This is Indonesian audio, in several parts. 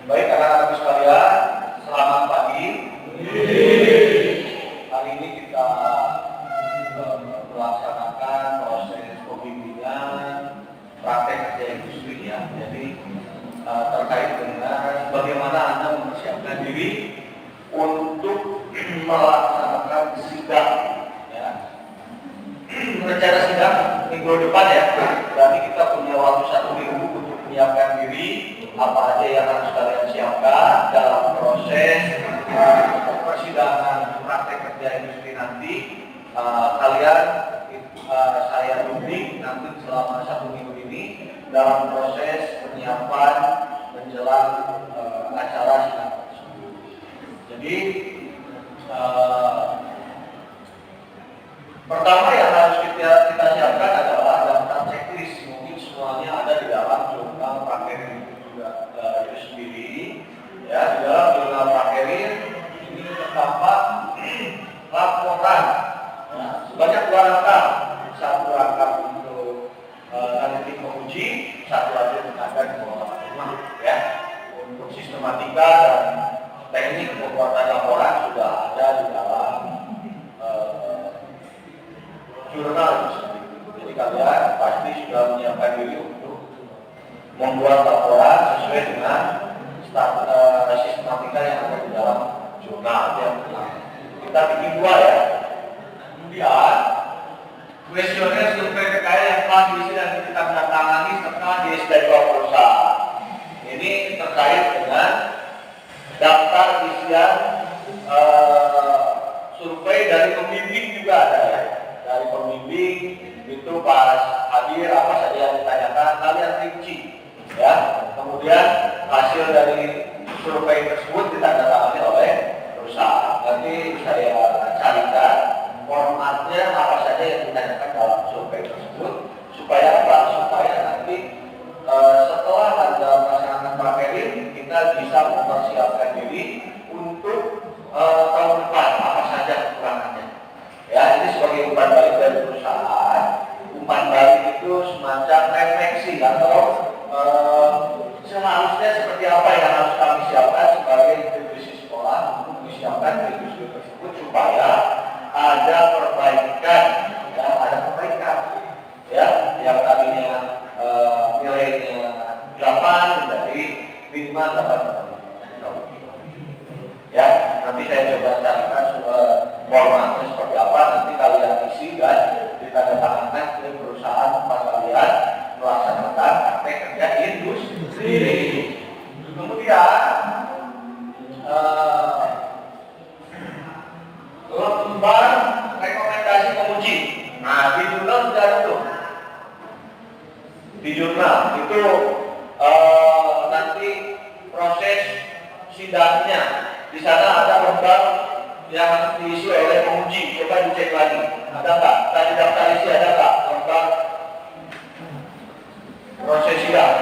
Baik anak-anak sekalian, selamat pagi. Hari ini kita melaksanakan proses pembimbingan praktek kerja industri ya. Jadi terkait dengan bagaimana Anda mempersiapkan diri untuk melaksanakan sidang ya. Rencana sidang minggu depan ya. Berarti kita punya waktu 1 minggu untuk menyiapkan diri apa aja yang harus kalian siapkan dalam proses persidangan praktek kerja industri nanti. Kalian saya bimbing nanti selama 1 minggu ini dalam proses penyiapan menjelang acara sidang tersebut. Jadi pertama yang harus kita siapkan adalah daftar checklist. Mungkin semuanya ada di dalam jurnal prakerin itu sendiri. Ya, di dalam jurnal prakerin ini terdapat laporan sebanyak 2 rangkap. Satu rangkap untuk analitik penguji, satu lagi untuk ada di bawah rumah ya. Untuk sistematika dan teknik pembuatan laporan sudah ada di dalam jurnal itu sendiri. Jadi kalian pasti sudah menyiapkan diri untuk membuat laporan sesuai dengan sistematika yang ada di dalam jurnal yang kita bikin 2 ya. Kemudian kuesioner survei PKL yang telah diisi dan kita menandatangani serta di SDK perusahaan. Ini terkait dengan daftar isian survei dari pembimbing juga ada ya. Dari pembimbing itu pas hadir apa saja yang ditanyakan kalian rinci ya. Kemudian hasil dari survei tersebut ditandatangani oleh perusahaan. Nanti saya carikan formatnya apa saja yang ditanyakan dalam survei tersebut supaya apa? Supaya nanti setelah Anda melaksanakan prakerin kita bisa mempersiapkan diri untuk tahun depan apa saja kekurangannya. Ya, ini sebagai umpan balik dari perusahaan. Umpan balik itu semacam refleksi atau seharusnya seperti apa yang harus kami siapkan sebagai institusi sekolah untuk disiapkan di industri tersebut supaya ada perbaikan, ya, ada perbaikan, ya, yang tadinya nilainya 8 menjadi minimal 8. Ya, nanti saya coba carikan formatnya seperti apa, nanti kalian isi dan ditandatangani oleh perusahaan tempat kalian melaksanakan praktek kerja industri. Kemudian lembar rekomendasi penguji. Nah, di jurnal sudah ada tuh. Di jurnal itu nanti proses sidangnya. Di sana ada lembar yang harus diisi oleh penguji. Coba dicek lagi. Ada nggak? Tadi daftar isi ada nggak? Lembar proses sidang.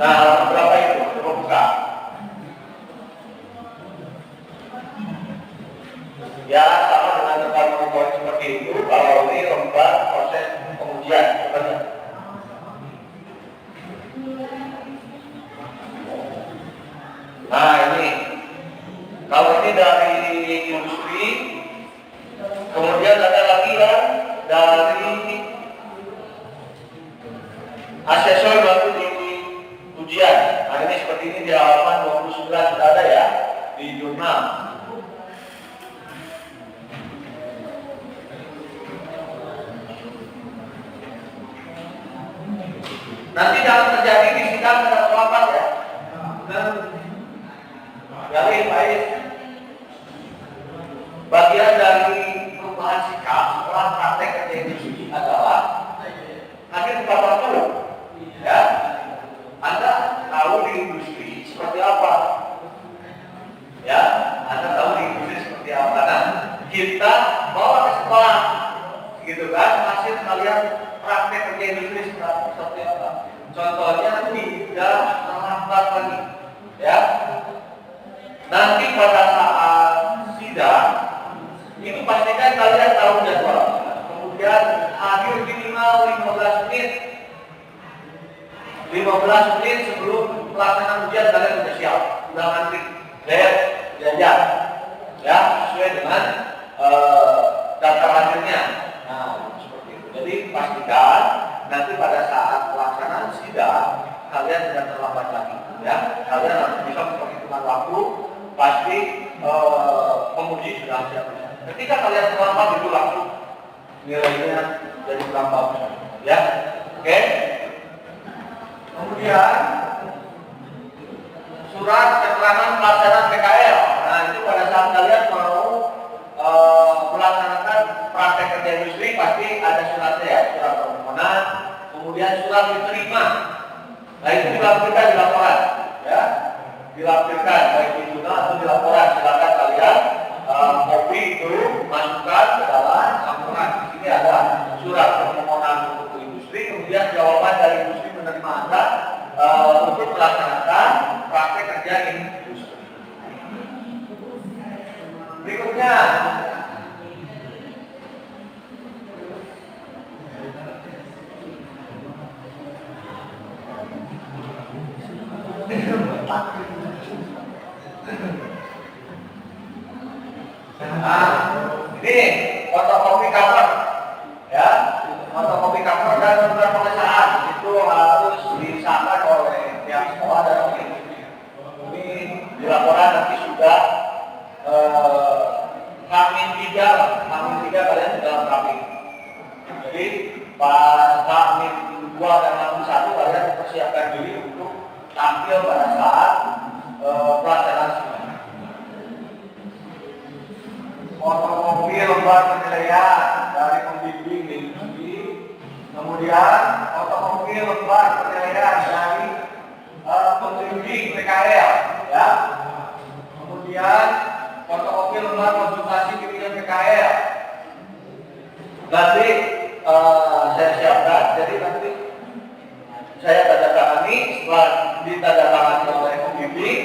Nah, berapa itu? Coba buka. Ya, sama dengan lembar seperti itu. Kalau ini lembar proses pengujian. Coba lihat. Nah, ini. Kalau ini dari industri, kemudian ada lagi yang dari asesor baru di ujian. Nah, ini seperti ini di halaman 29 sudah ada ya di jurnal. Nanti dalam terjadi di sidang ada selamat ya. Dari baik bagian dari perubahan sikap setelah praktek kerja industri adalah nanti buka waktu ya. Anda tahu di industri seperti apa ya, Anda tahu di industri seperti apa. Nah, kita bawa ke sekolah gitu kan, hasil kalian praktek kerja industri seperti apa. Contohnya tidak terlambat lagi ya. Nanti pada saat sidang itu pastikan kalian tahu jadwalnya. Kemudian hadir minimal 15 menit sebelum pelaksanaan ujian kalian sudah siap, sudah ngantri, belajar, ya sesuai dengan daftar hasilnya. Nah, seperti itu. Jadi pastikan nanti pada saat pelaksanaan sidang kalian tidak terlambat lagi, ya. Kalian harus bisa memperhitungkan waktu, pasti penguji sudah siap. Ketika kalian terlambat itu langsung nilainya jadi berapa, ya. Oke. Kemudian surat keterangan pelaksanaan PKL. Nah, itu pada saat kalian mau melaksanakan praktek kerja industri pasti ada suratnya, ya, surat permohonan, kemudian surat diterima. Nah, itu dilampirkan di laporan, ya, dilampirkan baik di jurnal atau di laporan. Silakan kalian copy itu masukkan ke dalam laporan. Di sini ada surat permohonan untuk industri, kemudian jawaban dari industri menerima Anda untuk melaksanakan praktek kerja industri. Berikutnya, ini fotokopi cover, ya, fotokopi cover dan surat pengesahan itu harus disahkan oleh pihak sekolah dan ini di laporan nanti sudah H-3 kalian sudah lengkapi. Jadi pas H-2 dan H-1 kalian mempersiapkan diri untuk tampil pada saat pelaksanaan sidang. Fotokopi lembar penilaian dari pembimbing industri, kemudian fotokopi lembar penilaian dari pembimbing PKL, ya. Kemudian fotokopi lembar konsultasi pimpinan PKL. Nanti saya siapkan, jadi nanti saya tanda tangani. Setelah ditandatangani oleh pembimbing,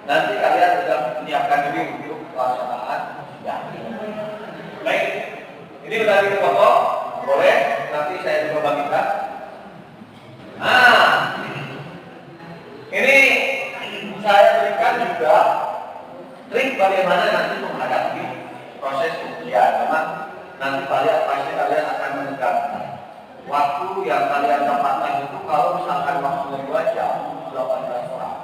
nanti kalian sudah menyiapkan diri untuk pelaksanaan. Ya. Baik, ini sudah dipoto, boleh nanti saya juga bagikan. Nah, ini saya berikan juga trik bagaimana nanti menghadapi proses ujian. Memang nanti pasti kalian akan menegakkan waktu yang kalian dapatkan itu. Kalau misalkan waktunya 2 jam 18 orang,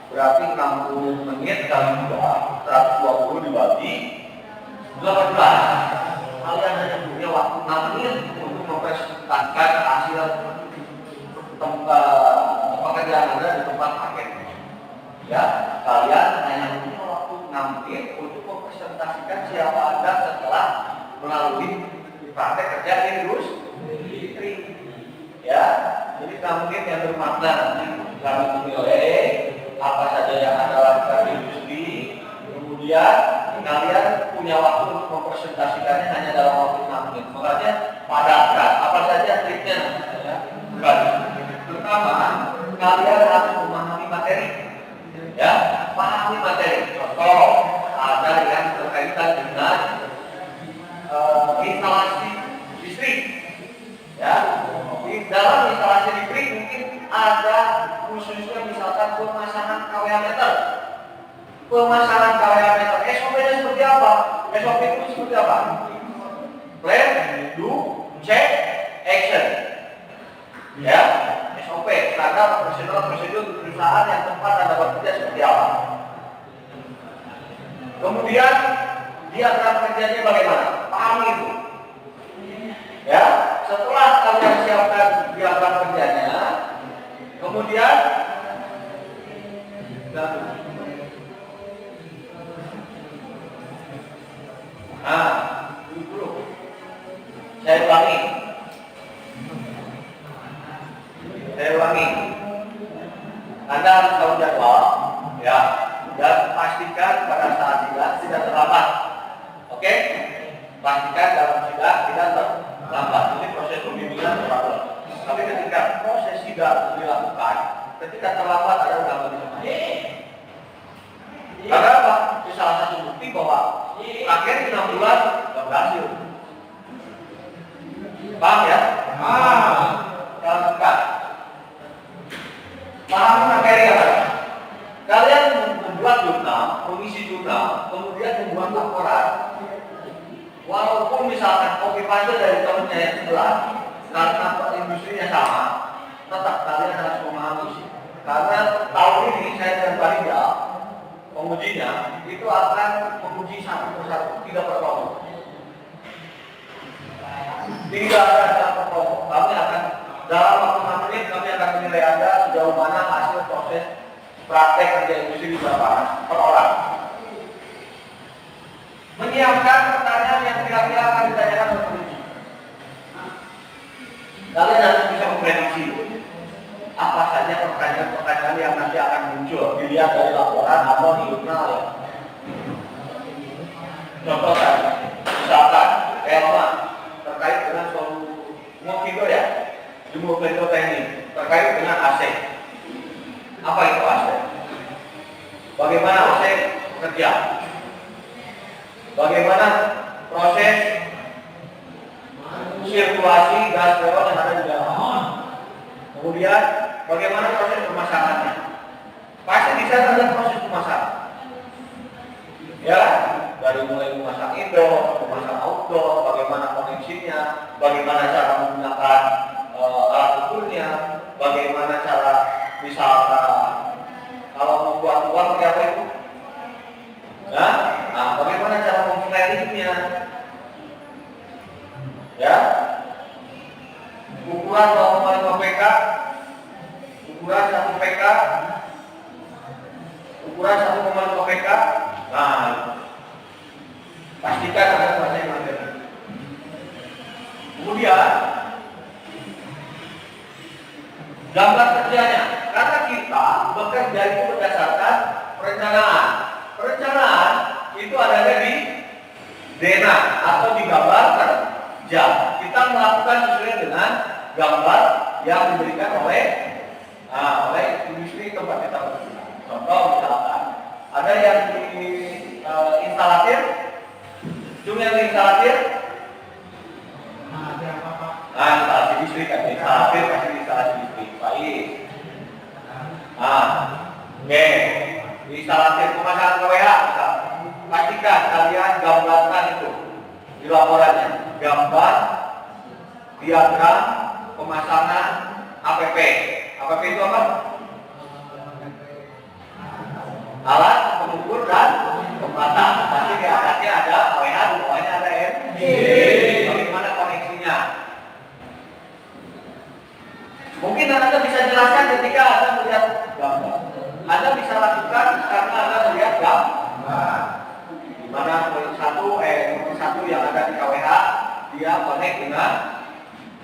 berarti 60 menit kali 2, 120 dibagi 18. Kalian hanya punya waktu 6 menit untuk mempresentasikan hasil pekerjaan Anda di tempat paket. Ya, kalian hanya punya waktu 6 menit untuk mempresentasikan siapa Anda setelah melalui praktek kerja industri. Ya, jadi 6 menit yang bermakna nanti kami menilai apa saja yang Anda lakukan di industri. Kemudian kalian punya waktu untuk mempresentasikannya hanya dalam waktu 6 menit. Makanya padatkan apa saja triknya. Ya. Pertama, kalian harus memahami materi. Ya, pahami materi. Contoh, ada yang berkaitan dengan instalasi listrik. Ya, di dalam instalasi listrik mungkin ada khususnya misalkan pemasangan kWh meter. Pemasangan kWh meter, SOP-nya seperti apa? SOP itu seperti apa? Plan, do, check, action. Ya, SOP, standar prosedur perusahaan yang tempat Anda bekerja seperti apa? Kemudian diagram kerjanya bagaimana? Pahami itu. Ya, setelah kalian siapkan diagram kerjanya, kemudian dulu saya ulangi. Anda harus tahu jadwal, ya, dan pastikan pada saat sidang tidak terlambat. Oke? Pastikan dalam sidang tidak terlambat. Ini proses pembimbingan terlambat. Tapi ketika proses sidang dilakukan, ketika terlambat ada undang-undang disebut. Karena apa? Itu salah satu bukti bahwa akhir 6 bulan tidak berhasil. Paham ya? Paham. Paham materi apa? ambil dari temennya yang sebelah, karena industrinya sama, tetap kalian harus memahami sih. Karena tahun ini saya dan Pak Rizal, pengujinya itu akan menguji satu persatu, tidak per kelompok. Tidak ada satu kelompok. Kami akan dalam waktu 6 menit kami akan menilai Anda sejauh mana hasil proses praktek kerja industri di lapangan per orang. Menyiapkan pertanyaan yang kira-kira akan ditanyakan oleh penguji. Kalian harus bisa memprediksi apa saja pertanyaan-pertanyaan yang nanti akan muncul dilihat dari laporan atau di jurnal ya. Contoh tadi, misalkan Elma terkait dengan Mokindo ya, di Mokindo teknik terkait dengan AC. Apa itu AC? Bagaimana AC bekerja? Bagaimana proses sirkulasi gas freon yang ada di dalam? Kemudian bagaimana proses pemasangannya? Pasti di sana ada proses pemasangan. Ya, dari mulai memasang indoor, memasang outdoor, bagaimana koneksinya, bagaimana cara menggunakan alat ukurnya, bagaimana cara misalkan kalau membuat uang seperti apa itu? Nah, bagaimana cara memflaringnya? Ya, ukuran 0,5 PK, ukuran 1 PK, ukuran 1,5 PK. Nah, pastikan ada bahasa yang ada. Kemudian gambar kerjanya, karena kita bekerja itu berdasarkan perencanaan. Perencanaan itu adanya di DENA atau di gambar kerja. Kita melakukan sesuai dengan gambar yang diberikan oleh industri tempat kita bekerja. Contoh misalkan ada yang di instalatir, cuma yang instalatir, instalasi listrik kan, instalatir pasti instalasi listrik, baik. Oke, instalatir pemasangan KWH, pastikan kalian gambarkan itu di laporannya, gambar diagram pemasangan APP. APP itu apa? Alat pengukur dan pembatas. Pasti di atasnya ada KWH, di bawahnya ada MG. Bagaimana koneksinya? Mungkin Anda bisa jelaskan ketika Anda melihat gambar. Anda bisa lakukan karena Anda melihat gambar. Di mana nomor satu yang ada di KWH dia connect dengan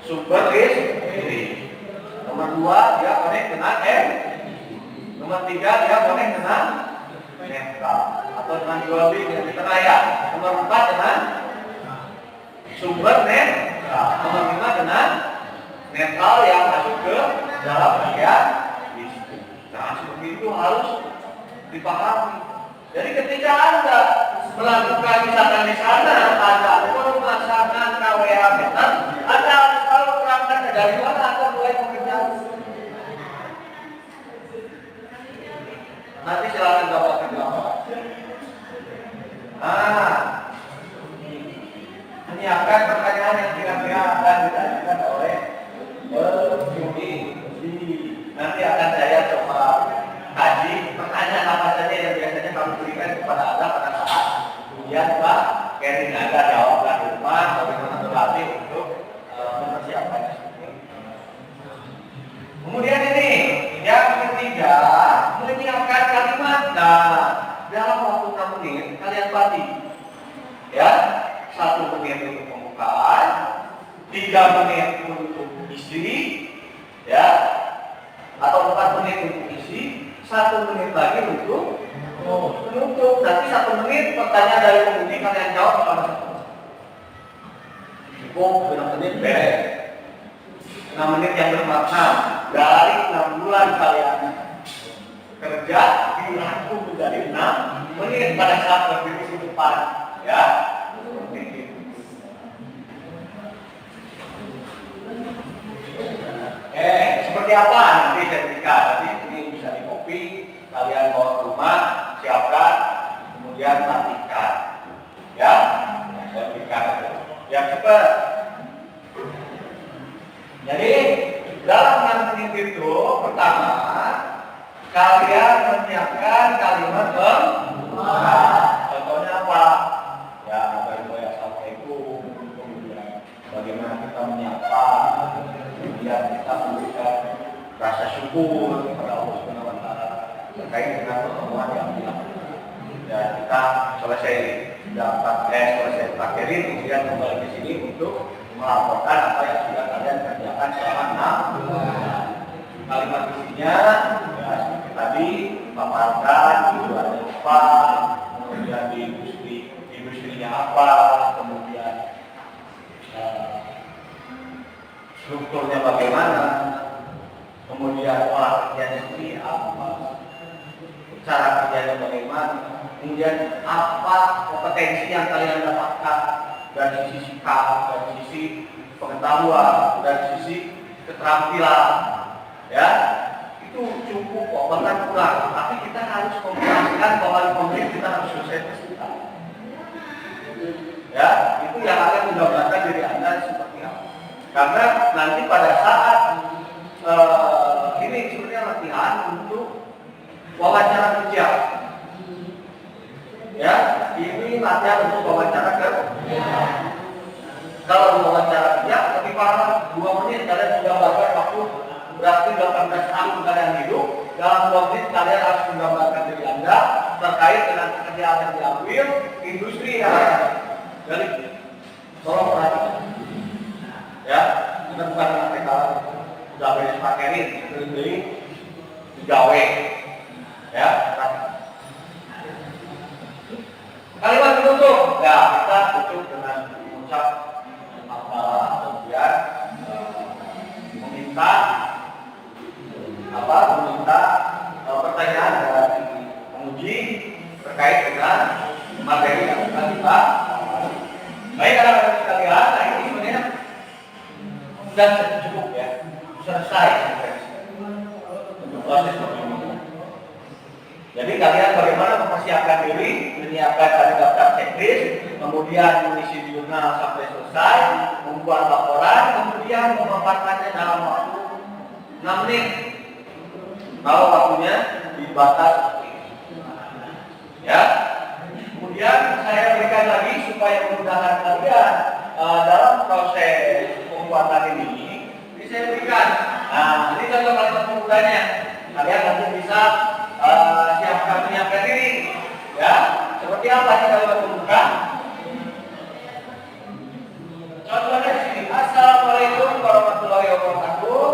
sumber listrik. Nomor 2 dia connect dengan Nomor 3 dia connect dengan netral atau dengan jual beli yang di tengah ya. Nomor 4 dengan sumber netral. Nomor 5 dengan netral yang masuk ke dalam bagian listrik. Nah, seperti itu harus dipahami. Jadi ketika Anda melakukan misalkan di sana ada pemasangan KWH meter, Anda harus tahu perangkatnya dari mana Anda mulai bekerja. Nanti silakan dapatkan gambar. Menyiapkan pertanyaan yang kira-kira akan ditanyakan oleh penguji. Nanti akan saya coba kaji pertanyaan apa saja yang biasanya kami berikan kepada Anda pada saat kemudian Pak Kevin Anda jawabkan di rumah bagaimana berlatih untuk mempersiapkannya. Kemudian ini yang ketiga, menyiapkan kalimat. Nah, dalam waktu 6 menit kalian bagi ya, 1 menit untuk pembukaan, 3 menit untuk isi ya, atau 4 menit untuk isi, 1 menit lagi untuk menutup. Nanti 1 menit pertanyaan dari penguji kalian jawab sama-sama. Cukup 6 menit beres. 6 menit yang bermakna dari 6 bulan kalian kerja dirangkum menjadi 6 menit pada saat berdiri di depan ya. Seperti apa nanti sertifikat? Nanti ini bisa di copy, kalian bawa ke rumah, siapkan, kemudian matikan ya sertifikat. Yang cepat Jadi dalam nanti itu pertama kalian menyiapkan kalimat pembukaan. Contohnya apa? Ya, assalamualaikum. Kemudian bagaimana kita menyapa, kemudian kita memberikan rasa syukur kepada Allah Subhanahu wa taala terkait dengan pertemuan yang dilakukan. Dan kita selesai materi, kemudian kembali ke sini untuk melaporkan apa yang sudah kalian kerjakan selama 6 bulan. Kalimat isinya ya seperti tadi paparkan tujuannya apa, kemudian di industrinya apa, kemudian strukturnya bagaimana, kemudian pola kerjanya seperti apa, cara kerjanya bagaimana, kemudian apa kompetensi yang kalian dapatkan dari sisi sikap, dari sisi pengetahuan, dari sisi keterampilan. Ya, itu cukup kok, bahkan kurang. Tapi kita harus memastikan bahwa di pemilik kita harus selesai tes kita. Ya, itu yang akan menggambarkan diri Anda seperti apa. Karena nanti pada saat ini sebenarnya latihan untuk wawancara kerja. Ya, ini latihan untuk wawancara kerja. Kalau wawancara kerja, lebih parah 2 menit kalian sudah bakar waktu. Berarti 18 tahun kalian hidup, dalam 2 menit kalian harus menggambarkan diri Anda terkait dengan pekerjaan yang diambil, industri yang ada. Jadi, tolong perhatikan. Ya, kita bukan nanti kalau udah beres materi, beli digawe. Ya, kalimat penutup. Ya, kita tutup dengan mengucap kemudian meminta pertanyaan dari penguji terkait dengan materi yang akan kita. Baik, anak-anak sekalian, nah ini sebenarnya sudah cukup ya, selesai untuk proses pemilihan. Jadi kalian bagaimana mempersiapkan diri, menyiapkan daftar checklist, kemudian mengisi jurnal sampai selesai, membuat laporan, kemudian memaparkannya dalam waktu 6 menit. Kalau waktunya dibatas, ya. Kemudian saya berikan lagi supaya memudahkan kalian dalam proses pembuatan ini saya berikan. Nah, ini contoh kalimat pembukanya. Kalian nanti bisa menyiapkan diri, ya. Seperti apa sih kalimat pembuka? Contohnya di sini. Assalamualaikum warahmatullahi wabarakatuh.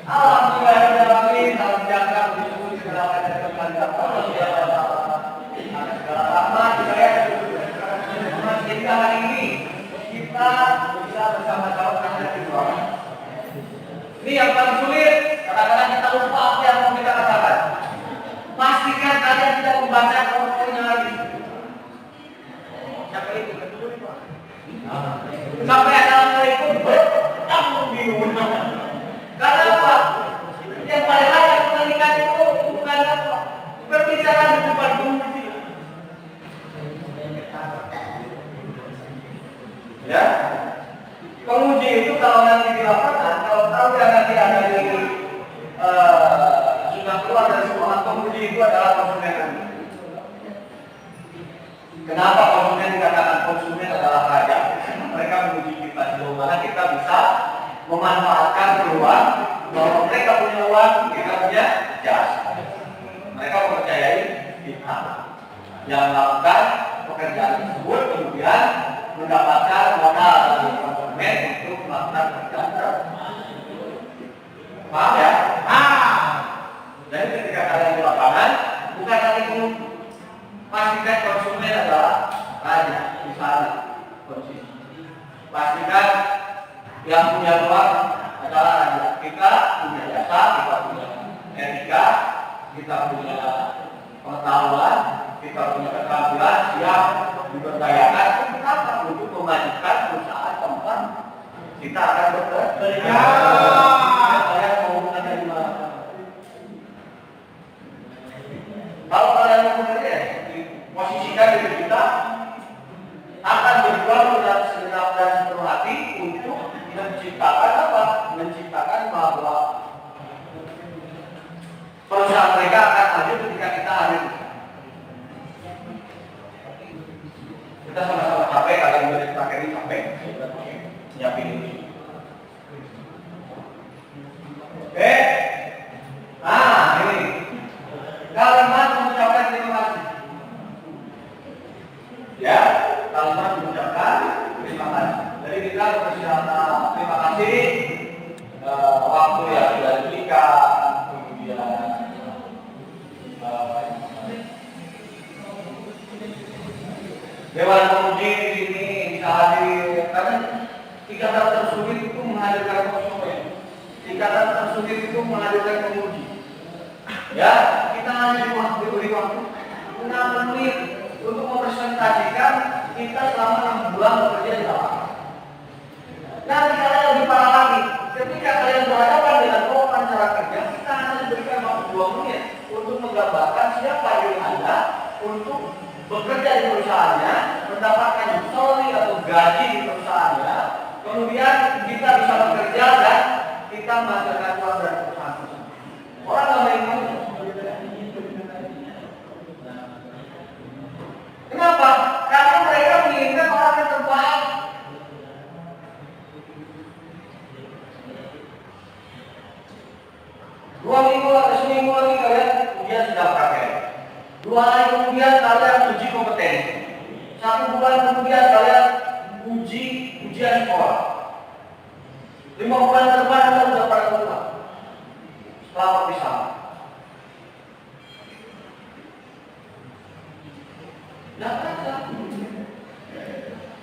Alhamdulillahirrahmanirrahim. Salam sejahtera bersyukur segala keadaan kepada Allah Subhanahu wa taala. Segala rahmat saya sehingga hari ini kita bisa bersama-sama berada di bawah. Ini yang paling sulit. Kadang-kadang kita lupa apa yang mau kita katakan. Pastikan kalian tidak membaca poin-poinnya lagi. Siapa itu? Sampai assalamualaikum. Kamu bingung. Karena apa? Yang paling layak menanyakan itu bukan apa? Berbicara di depan penguji. Ya, penguji itu kalau nanti di lapangan, kalau tahu yang nanti ada di sudah keluar dari sekolah, penguji itu adalah konsumen. Kenapa konsumen dikatakan konsumen adalah raja? Mereka menguji kita sejauh mana kita bisa memanfaatkan peluang bahwa mereka punya uang, kita punya jasa. Mereka mempercayai kita yang melakukan pekerjaan tersebut, kemudian mendapatkan modal dari konsumen untuk melakukan pekerjaan tersebut. Paham ya? Jadi ketika kalian di lapangan, bukan lagi pastikan konsumen adalah raja di sana posisi. Pastikan yang punya uang adalah raja. Kita punya jasa, kita punya etika, kita punya pengetahuan, kita punya keterampilan siap diberdayakan untuk memajukan perusahaan tempat kita akan bekerja. Kalian mau ada di mana? Kalau kalian mau bekerja, posisikan diri kita akan berjuang sama-sama capek, kalian juga pakai ini capek. Nyiapin ini. Oke. Nah, ini kalimat mengucapkan terima kasih. Ya, kalimat mengucapkan terima kasih. Jadi kita berkata terima kasih waktu yang sudah diberikan, kemudian Dewan Pemuji di sini bisa hadir, karena ikatan tersulit itu menghadirkan konsumen, ikatan tersulit itu menghadirkan pemuji. Ya, kita hanya diberi waktu 6 menit untuk mempresentasikan kita selama 6 bulan bekerja di lapangan. Nanti kalian lebih parah lagi, ketika kalian berhadapan dengan wawancara kerja, kita hanya diberikan waktu 2 menit untuk menggambarkan siapa diri Anda untuk bekerja di perusahaannya, mendapatkan salary atau gaji di perusahaannya, kemudian kita bisa bekerja dan kita menghasilkan uang dari perusahaan tersebut. Orang nggak mengingat. Kenapa? Karena mereka menginginkan orang yang terbaik. Seminggu lagi kalian ujian sudah praktek. 2 hari kemudian kalian uji kompetensi. 1 bulan kemudian kalian ujian sekolah. 5 bulan ke depan kalian sudah pada keluar. Setelah perpisahan.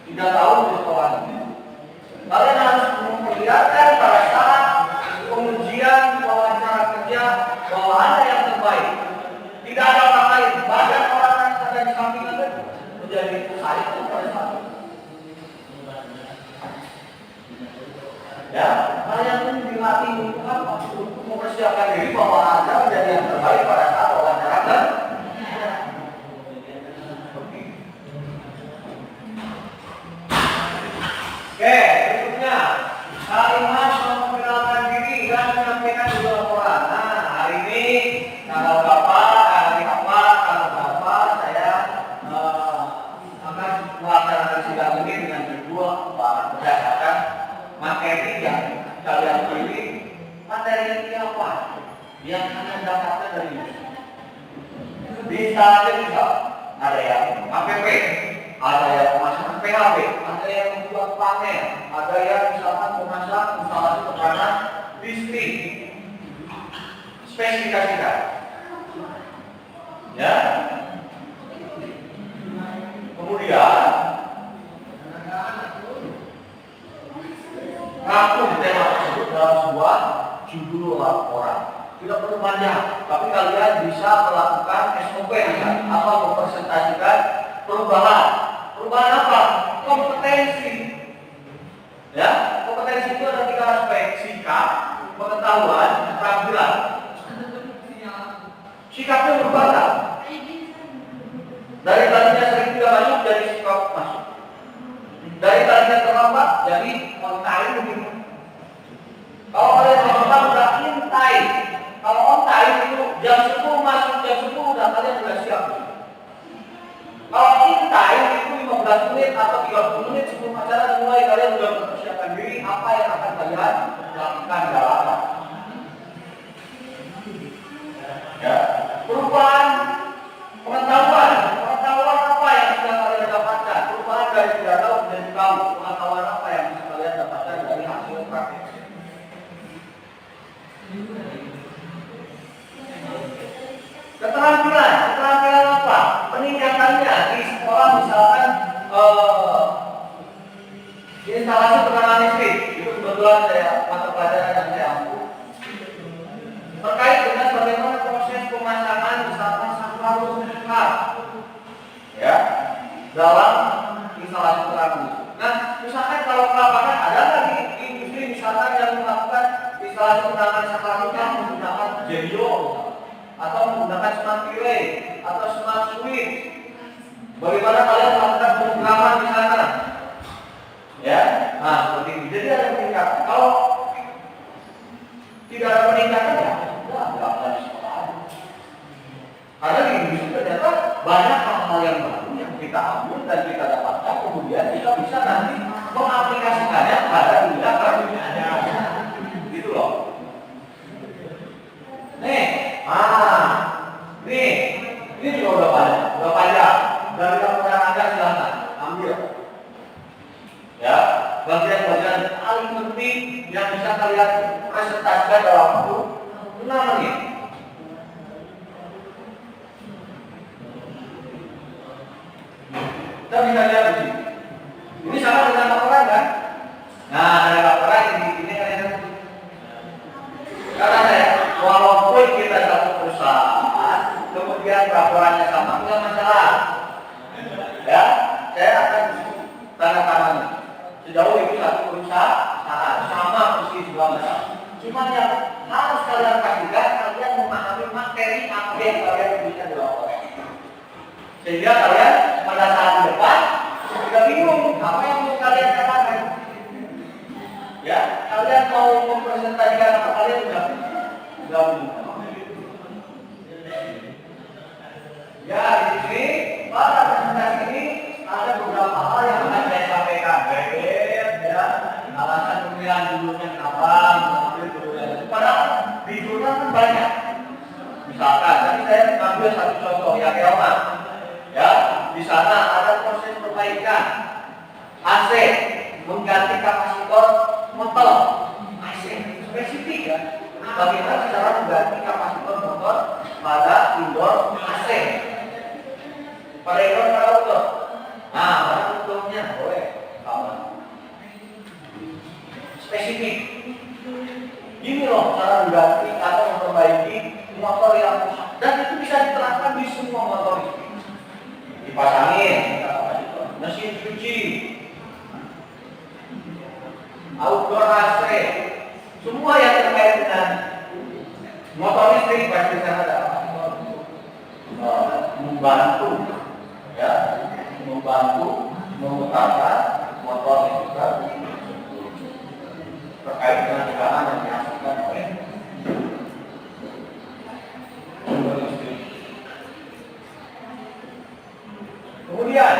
Tidak tahu di sekolah ini. Kalian harus memperlihatkan pada saat pengujian wawancara kerja bahwa Anda yang terbaik. Tidak ada orang lain. Banyak orang yang ada di samping Anda menjadi saya pada saat itu. Ya, kalian pun dilatih untuk mempersiapkan diri bahwa Anda menjadi yang terbaik pada saat wawancara kerja. Oke, berikutnya kalimat memperkenalkan diri dan menyampaikan dua laporan. Nah, hari ini tanggal berapa, hari apa, tanggal berapa saya akan melaksanakan sidang ini dengan kedua berdasarkan materi yang kalian pilih. Materi ini apa? Yang kalian dapatkan dari ini. Bisa ada yang APP, ada yang pemasangan PHP, ada yang membuat panel, ada yang misalkan memasang instalasi tekanan listrik, spesifikasikan. Ya. Kemudian rangkum tema tersebut dalam sebuah judul laporan. Tidak perlu banyak, tapi kalian bisa melakukan SOP atau mempresentasikan perubahan. Perubahan apa? Kompetensi. Ya, kompetensi itu ada 3 aspek: sikap, pengetahuan, keterampilan. Sikapnya berubah. Dari tadinya sering tidak masuk jadi sikap masuk. Dari tadinya terlambat jadi on time begitu. Kalau kalian terlambat udah in time. Kalau on time itu jam 10 masuk, jam 10 udah kalian sudah siap. Kalau in time itu 15 menit atau 30 menit sebelum acara dimulai, kalian sudah mempersiapkan diri apa yang akan kalian lakukan dalam. Ya, perubahan pengetahuan apa yang sudah kalian dapatkan? Perubahan dari tidak tahu menjadi tahu. Pengetahuan apa yang bisa kalian dapatkan dari hasil praktek? Keterampilan apa? Peningkatannya di sekolah misalkan instalasi tekanan listrik, itu kebetulan mata pelajaran yang saya ambil terkait dengan bagaimana proses pemasangan misalkan saluran besar, ya, dalam instalasi tekanan listrik. Nah, misalkan kalau ke lapangan ada nggak di industri misalkan yang melakukan instalasi tekanan saluran menggunakan jelio atau menggunakan smart relay atau smart switch. Bagaimana kalian melakukan pemrograman di sana? Ya, nah seperti ini. Jadi ada peningkatan. Kalau tidak ada peningkatan ya, tidak ada sekolah. Karena di industri ternyata banyak hal-hal yang baru yang kita ambil dan kita dapatkan bagian-bagian paling penting yang bisa kalian presentasikan dalam waktu 6 menit. Kita bisa lihat di sini. Ini sama dengan laporan kan? Nah, ada laporan ini kalian. Karena saya, walaupun kita satu perusahaan, kemudian laporannya sama, nggak masalah. Ya, saya akan tanda tangan. Sejauh itu satu perusahaan sama persis juga masalah. Cuma yang harus kalian pastikan, kalian memahami materi apa yang kalian berikan di laporan. Sehingga kalian pada saat di depan sudah bingung apa yang mau kalian katakan. Ya, kalian mau mempresentasikan apa kalian sudah bingung. Ya, di sini pada presentasi ini ada beberapa hal yang akan saya sampaikan. Ya, alasan pemilihan judulnya kenapa, padahal di judul kan banyak. Misalkan, tadi saya ambil satu contoh yang keempat. Ya, di sana ada proses perbaikan AC, mengganti kapasitor motor AC, spesifik ya. Bagaimana cara mengganti kapasitor motor pada indoor AC, pada indoor pada outdoor. Nah, pada outdoornya boleh sama. Spesifik. Ini loh cara mengganti atau memperbaiki motor yang rusak, dan itu bisa diterapkan di semua motor listrik. Dipasangin mesin cuci, outdoor AC, semua yang terkait dengan motor listrik pasti sana ada membantu, ya, membantu memutarkan motor listrik terkait dengan tegangan yang dihasilkan oleh sumber listrik. Kemudian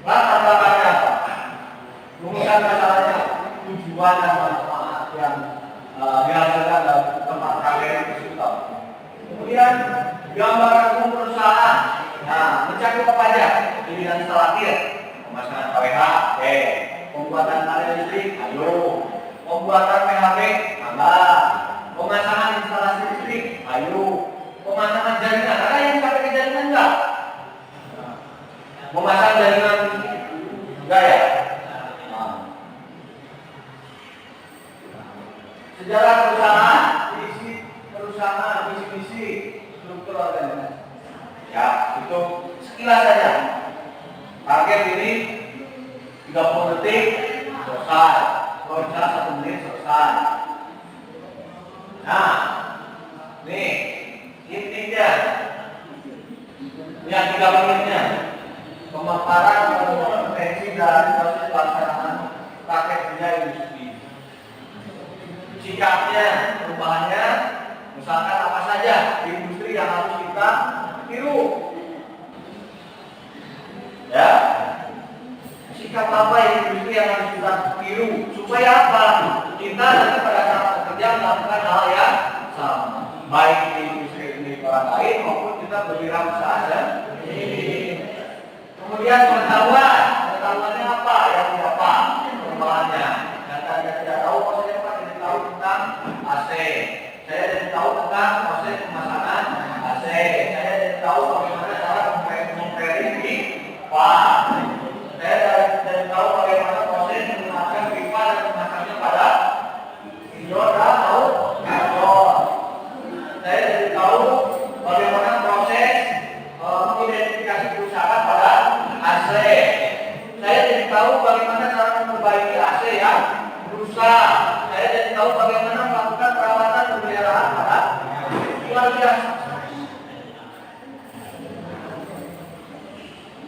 latar belakangnya apa? Rumusan masalahnya, tujuan dan manfaat yang dihasilkan dalam tempat kalian tersebut. Kemudian gambaran umum perusahaan. Nah, mencakup apa aja? Pilihan instalatir, pemasangan KWH, pembuatan tali listrik, ayo. Pembuatan PHB, enggak. Pemasangan instalasi listrik, ayo. Pemasangan jaringan, ada yang pakai jaringan enggak? Memasang jaringan enggak ya? Sejarah perusahaan, isi perusahaan, misi-misi, struktur organisasi. Ya, itu sekilas saja. Target ini 30 detik selesai. Kalau bisa 1 menit selesai. Nah, nih intinya yang 3 menitnya pemaparan kompetensi dari proses pelaksanaan praktek kerja industri. Sikapnya, perubahannya, misalkan apa saja industri yang harus kita tiru. Ya, sikap apa industri yang harus kita tiru supaya apa? Kita nanti pada saat bekerja melakukan hal yang sama, baik di industri ini orang lain maupun kita berwirausaha sendiri. Kemudian pengetahuannya apa yang didapat, pengembangannya. Dan saya tidak tahu, saya tidak tahu tentang AC. Saya tidak tahu tentang proses pemasangan AC. Saya tidak tahu bagaimana cara memprediksi pipa. Saya tidak tahu bagaimana proses menggunakan pipa dan memasangnya pada indoor atau outdoor. Saya tidak tahu bagaimana proses mengidentifikasi kerusakan pada AC. Saya tidak tahu bagaimana cara memperbaiki AC yang rusak. Saya tidak tahu bagaimana melakukan perawatan pemeliharaan pada luar biasa.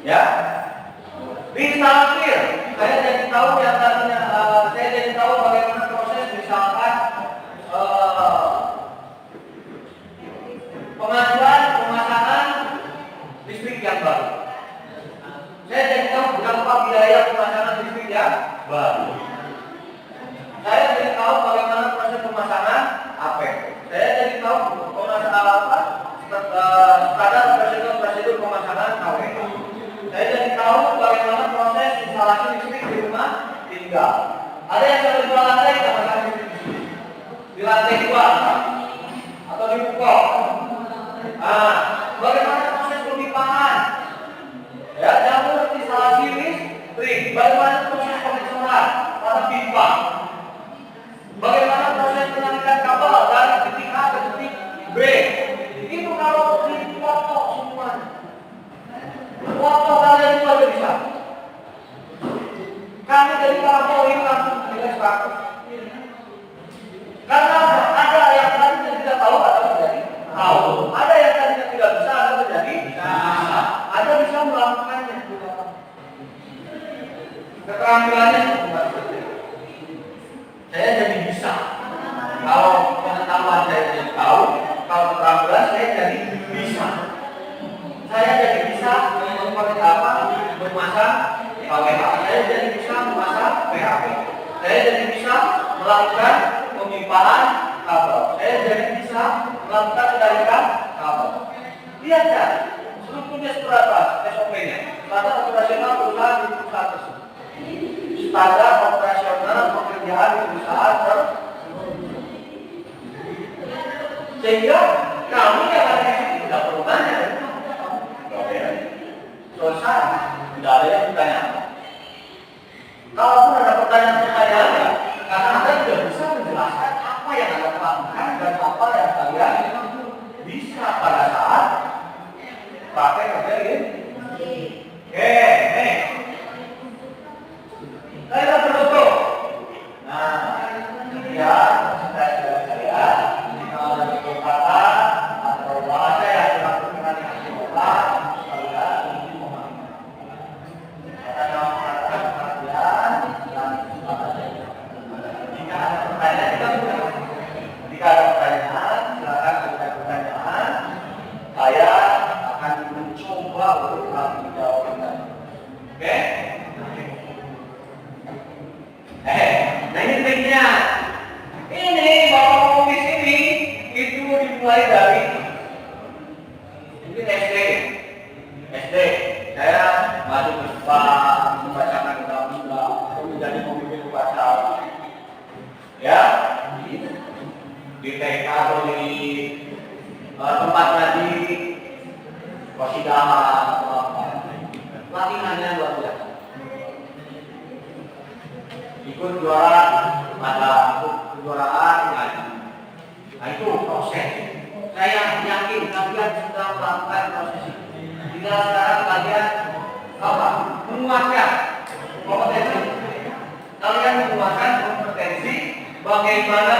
Ya, instalatir. Saya jadi tahu yang tadinya saya jadi tahu bagaimana proses misalkan pengajuan pemasangan listrik yang baru. Saya jadi tahu berapa biaya pemasangan listrik yang baru. Saya jadi tahu bagaimana proses pemasangan AP. Saya jadi tahu pemasangan apa? Standar prosedur pemasangan KW. Saya jadi tahu bagaimana proses instalasi listrik di rumah tinggal. Ada yang sampai 2 lantai kita pasang di lantai 2 atau di pokok. Nah, bagaimana proses pemipahan? Ya, jalur instalasi listrik. Bagaimana proses pengecekan pada pipa? Bagaimana proses penarikan kabel dari titik A ke titik B? Itu kalau dipotong semuanya. Potong kalian itu aja bisa. Kami dari para poin langsung menilai 100. Karena ada yang tadi tidak tahu atau menjadi tahu. Ada yang tadinya tidak bisa atau menjadi bisa. Ada bisa melakukannya. Keterampilannya bukan seperti itu. Saya jadi bisa. Kalau pengetahuan saya jadi tahu, kalau keterampilan saya jadi bisa. Saya jadi bisa memasang KWH. Saya jadi bisa memasang PHP. Saya jadi bisa melakukan pemipahan kabel. Saya jadi bisa melakukan penarikan kabel. Lihat kan, strukturnya seperti apa SOP-nya. Standar operasional perusahaan di perusahaan tersebut. Standar operasional pekerjaan di perusahaan tersebut. Sehingga kamu yang ada di sini tidak perlu nanya. Selesai, tidak ada yang bertanya. Kalaupun ada pertanyaan-pertanyaan, karena Anda tidak bisa menjelaskan apa yang Anda lakukan dan apa yang kalian bisa pada saat pakai kerja ini. Oke, nih. Saya tertutup. Nah, ya, saya sudah lihat. Kalau ada kesempatan atau bahasa yang dilakukan dengan kesempatan, jika ada pertanyaan, silakan ada pertanyaan. Saya akan mencoba untuk menjawabnya. Oke? Nah ini triknya. Ini bapak nulis ini itu dimulai dari mungkin SD. Saya maju ke depan membacakan undang-undang menjadi pemimpin upacara. Ya, di TK atau di tempat ngaji, wasidahan atau apa, latihannya luar biasa. Ikut juara ada kejuaraan ngaji. Nah itu proses. Saya yakin kalian sudah melakukan proses itu. Tinggal sekarang kalian apa? Menguatkan kompetensi. Kalian menguatkan kompetensi bagaimana